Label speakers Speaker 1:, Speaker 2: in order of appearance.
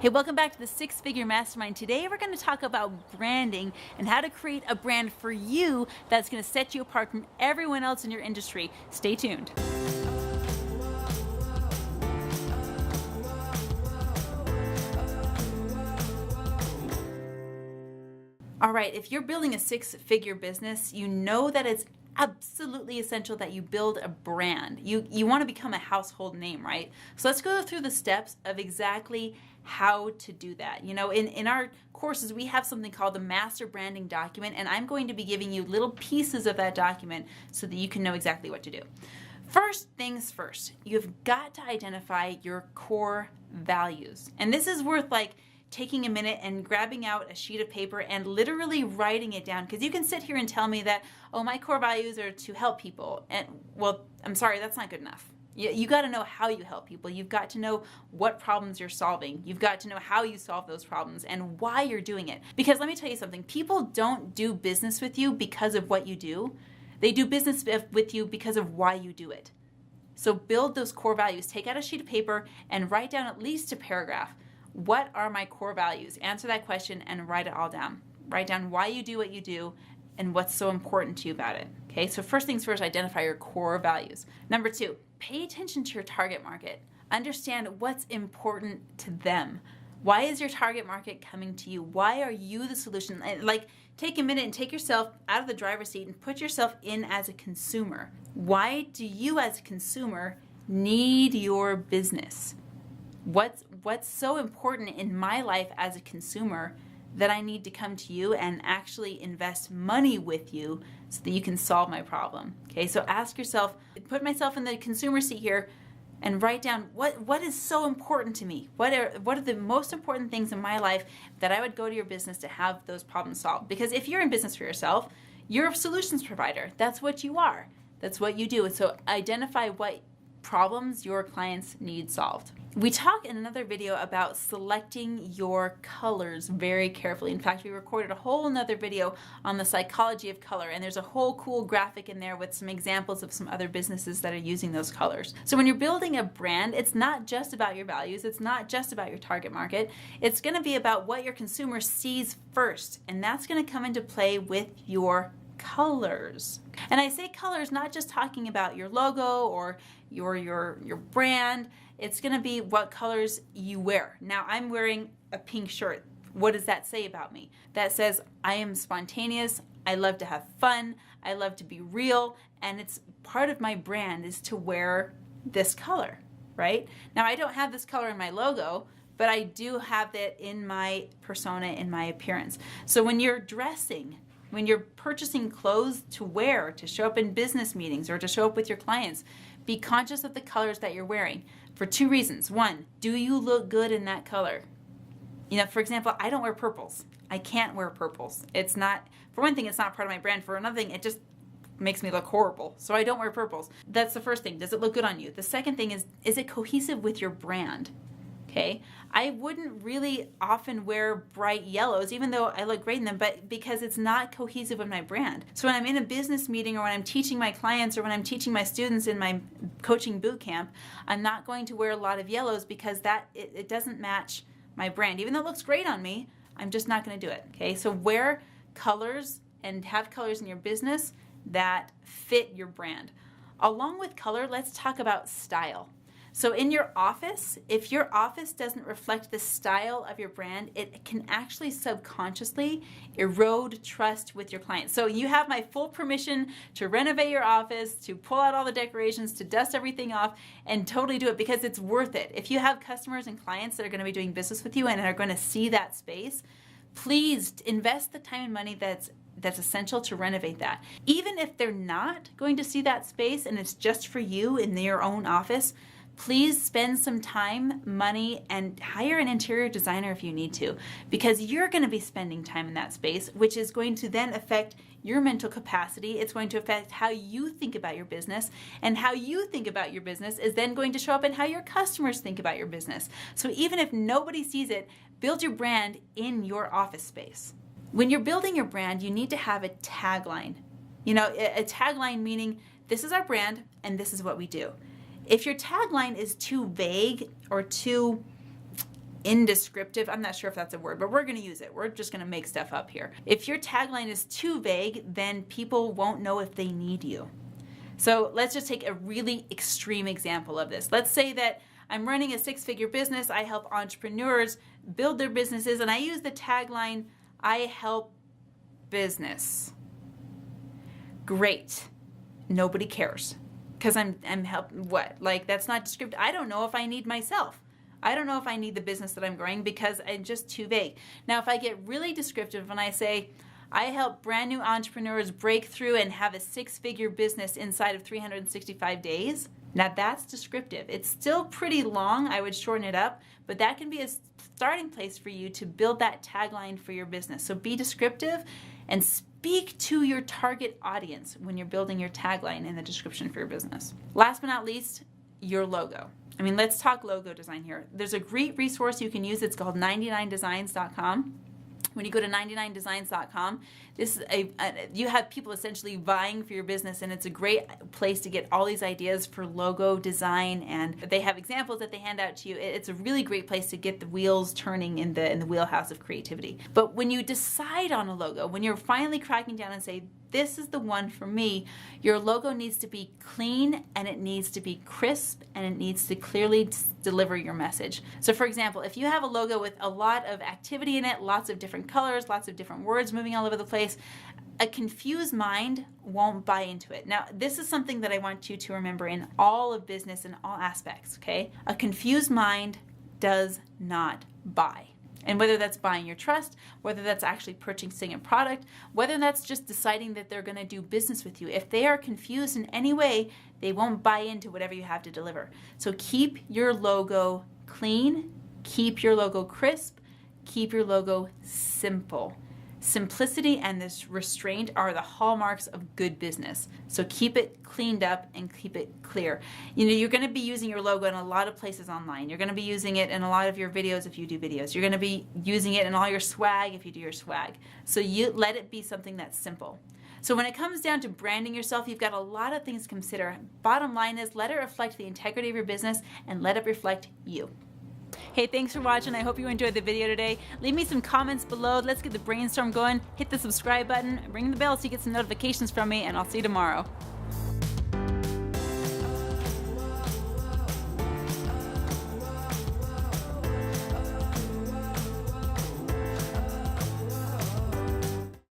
Speaker 1: Hey, welcome back to the Six Figure Mastermind. Today we're going to talk about branding and how to create a brand for you that's going to set you apart from everyone else in your industry. Stay tuned. All right, if you're building a six-figure business, you know that it's absolutely essential that you build a brand. You want to become a household name, right? So let's go through the steps of exactly how to do that. You know, in our courses, we have something called the Master Branding Document, and I'm going to be giving you little pieces of that document so that you can know exactly what to do. First things first, you've got to identify your core values. And this is worth taking a minute and grabbing out a sheet of paper and literally writing it down, because you can sit here and tell me that, oh, my core values are to help people, and well, I'm sorry, that's not good enough. You got to know how you help people. You've got to know what problems you're solving. You've got to know how you solve those problems and why you're doing it. Because let me tell you something, people don't do business with you because of what you do. They do business with you because of why you do it. So build those core values. Take out a sheet of paper and write down at least a paragraph. What are my core values? Answer that question and write it all down. Write down why you do what you do and what's so important to you about it. Okay, so first things first, identify your core values. Number two, pay attention to your target market. Understand what's important to them. Why is your target market coming to you? Why are you the solution? Take a minute and take yourself out of the driver's seat and put yourself in as a consumer. Why do you as a consumer need your business? What's so important in my life as a consumer that I need to come to you and actually invest money with you so that you can solve my problem? Okay, so ask yourself, put myself in the consumer seat here and write down what is so important to me? What are the most important things in my life that I would go to your business to have those problems solved? Because if you're in business for yourself, you're a solutions provider. That's what you are. That's what you do. And so identify what problems your clients need solved. We talk in another video about selecting your colors very carefully. In fact, we recorded a whole another video on the psychology of color, and there's a whole cool graphic in there with some examples of some other businesses that are using those colors. So when you're building a brand, it's not just about your values, it's not just about your target market, it's going to be about what your consumer sees first, and that's going to come into play with your colors. And I say colors, not just talking about your logo or your brand. It's going to be what colors you wear. Now, I'm wearing a pink shirt. What does that say about me? That says I am spontaneous, I love to have fun, I love to be real, and it's part of my brand is to wear this color, right? Now, I don't have this color in my logo, but I do have it in my persona, in my appearance. So when you're dressing, when you're purchasing clothes to wear, to show up in business meetings or to show up with your clients, be conscious of the colors that you're wearing for two reasons. One, do you look good in that color? You know, for example, I don't wear purples. I can't wear purples. It's not, for one thing, it's not part of my brand. For another thing, it just makes me look horrible. So I don't wear purples. That's the first thing. Does it look good on you? The second thing is it cohesive with your brand? Okay, I wouldn't really often wear bright yellows, even though I look great in them, but because it's not cohesive with my brand. So when I'm in a business meeting or when I'm teaching my clients or when I'm teaching my students in my coaching boot camp, I'm not going to wear a lot of yellows because it doesn't match my brand. Even though it looks great on me, I'm just not going to do it. Okay, so wear colors and have colors in your business that fit your brand. Along with color, let's talk about style. So in your office, if your office doesn't reflect the style of your brand, it can actually subconsciously erode trust with your clients. So you have my full permission to renovate your office, to pull out all the decorations, to dust everything off, and totally do it because it's worth it. If you have customers and clients that are going to be doing business with you and are going to see that space, please invest the time and money that's essential to renovate that. Even if they're not going to see that space and it's just for you in your own office, please spend some time, money, and hire an interior designer if you need to, because you're going to be spending time in that space, which is going to then affect your mental capacity. It's going to affect how you think about your business, and how you think about your business is then going to show up in how your customers think about your business. So even if nobody sees it, build your brand in your office space. When you're building your brand, you need to have a tagline. You know, a tagline meaning this is our brand and this is what we do. If your tagline is too vague or too indescriptive, I'm not sure if that's a word, but we're going to use it. We're just going to make stuff up here. If your tagline is too vague, then people won't know if they need you. So let's just take a really extreme example of this. Let's say that I'm running a 6-figure business. I help entrepreneurs build their businesses, and I use the tagline, I help business. Great. Nobody cares because I'm helping what? Like, that's not descriptive. I don't know if I need myself. I don't know if I need the business that I'm growing because I'm just too vague. Now, if I get really descriptive and I say, I help brand new entrepreneurs break through and have a 6-figure business inside of 365 days. Now that's descriptive. It's still pretty long. I would shorten it up, but that can be a starting place for you to build that tagline for your business. So be descriptive and speak to your target audience when you're building your tagline in the description for your business. Last but not least, your logo. I mean, let's talk logo design here. There's a great resource you can use. It's called 99designs.com. When you go to 99designs.com, this is you have people essentially vying for your business, and it's a great place to get all these ideas for logo design, and they have examples that they hand out to you. It's a really great place to get the wheels turning in the wheelhouse of creativity. But when you decide on a logo, when you're finally cracking down and say, this is the one for me, your logo needs to be clean, and it needs to be crisp, and it needs to clearly deliver your message. So for example, if you have a logo with a lot of activity in it, lots of different colors, lots of different words moving all over the place, a confused mind won't buy into it. Now, this is something that I want you to remember in all of business in all aspects, okay? A confused mind does not buy. And whether that's buying your trust, whether that's actually purchasing a product, whether that's just deciding that they're going to do business with you, if they are confused in any way, they won't buy into whatever you have to deliver. So keep your logo clean, keep your logo crisp, keep your logo simple. Simplicity and this restraint are the hallmarks of good business. So keep it cleaned up and keep it clear. You know, you're going to be using your logo in a lot of places online. You're going to be using it in a lot of your videos if you do videos. You're going to be using it in all your swag if you do your swag. So you let it be something that's simple. So when it comes down to branding yourself, you've got a lot of things to consider. Bottom line is, let it reflect the integrity of your business and let it reflect you. Hey, thanks for watching. I hope you enjoyed the video today. Leave me some comments below. Let's get the brainstorm going. Hit the subscribe button, ring the bell so you get some notifications from me, and I'll see you tomorrow.